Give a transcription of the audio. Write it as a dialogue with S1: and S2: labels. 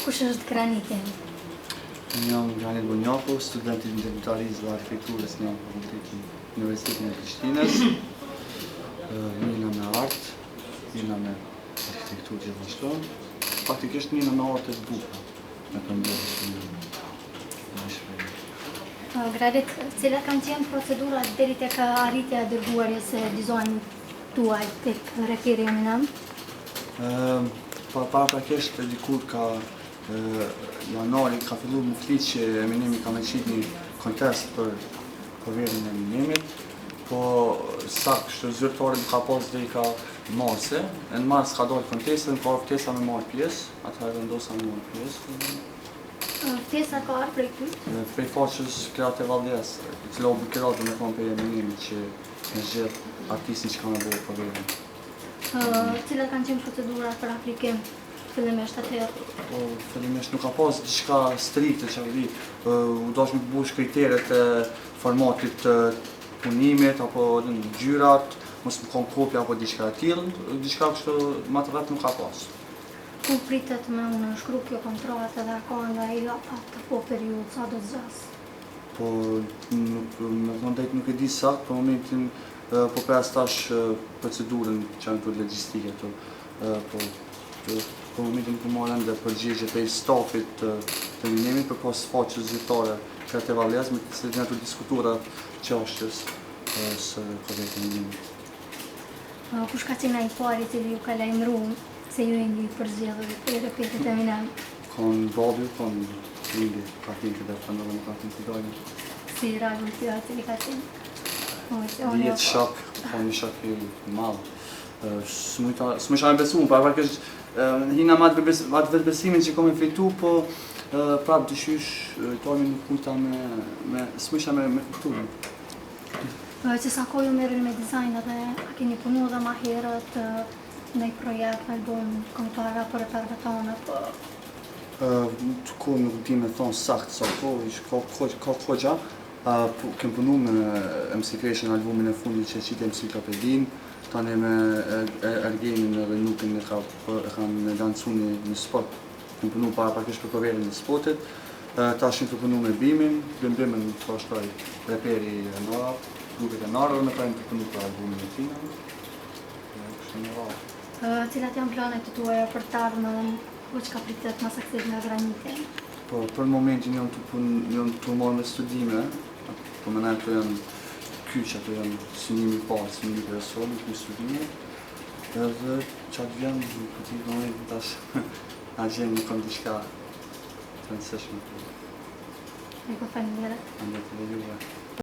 S1: Kush është Graniti?
S2: Unë jam Granit Bonjaku, student i intelektualizmit dhe arkitekturës në Universitetin e Prishtinës. Njëna me art, njëna me arkitekturë gjithashtu. Faktikisht njëna me art e buka, me përmbledhjes në shpejt.
S1: Granit, cilat kanë qenë procedurat deri tek arritja e dërguarjes së dizajnit tuaj tek Reperje Eminem?
S2: Paraprakisht dikur ka janari ka fillu më flitë që Eminemi ka me qitë një kontest për verën e Eminemit, po sakë shtë zyrtore më ka pas dhe i ka marse, në mars ka dojtë kontestë, në ka ftesa me marrë pjesë, atëherë vendosa me marrë pjesë.
S1: Ftesa ka arë prej ty?
S2: Prej faqës Kreatë Valdjes, i cila u bukiratë me thonë për Eminimit që në gjithë artistin që ka me bërë për verën.
S1: Cilat kanë qenë procedurat për aplikim fillimisht atëherë?
S2: Po, fillimisht nuk ka pas diçka strikte që vi, u dash me përbush kriteret e formatit të punimit apo gjyrat, mos më kon kopja apo diçka e tillë, diçka kështu më të rreth nuk ka pas.
S1: Ku pritet me u nënshkru kjo kontratë dhe ka nga i atë po periudhë sa do të zgjasë?
S2: Po, me thonë drejt nuk e di saktë, për momentin po pres tash procedurën që janë të logjistike ato, po momentin ku marrën dhe përgjigje prej stafit të Eminemit për pas faqës zyrtare Kreatë Valdjes me të cilën ato diskutuara çështjes së kolegët e Eminemit.
S1: Kush ka qenë ai pari i cili ju ka lajmëruar se ju jeni përzgjedhur për Reperjet e Eminem?
S2: Kon babi, kon lindi, ka qenë dhe pandora më ka qenë të dojnë.
S1: Si reagoj ty atë cili ka qenë?
S2: Dihet shok, po një shok i madh. S'më isha me besu, pavarësisht hina me atë vetbesimin që kom e fitu, po prapë dyshysh tomi nuk kujta s'më isha me kuptuar.
S1: Që sa kohë ju merreni me dizajn dhe a keni punuar edhe më herët në një projekt, album, këngëtar apo reperve tonë apo?
S2: Ku nuk di me thonë saktë sa kohë, ka kohëgja. Kem punu me MC Fashion albumin e fundit që qitë MC Kapedin, tani me Ergenin dhe Nukin e kanë dancu në spot. Kem punu paraprakisht për përverën e spotit. Tash kem punu me Bimin, Bimën të ashtoj reperi e Nora, grupet e Nora dhe me tajnë të punu për albumin e tina. Kështë në rrë.
S1: Cilat janë planet të tuaja për të ardhmen, ku që ka pritet më saksit nga Graniti?
S2: Po, për momentin janë të marrë me studime, po më nëjë të janë kyqë, ato janë synimi parë, synimi kërësor, nuk një studime, edhe qatë vjenë, në këti momentin tash, a gjenë në kom diçka të nëseshme.
S1: Eko faleminderit.
S2: Faleminderit edhe juve.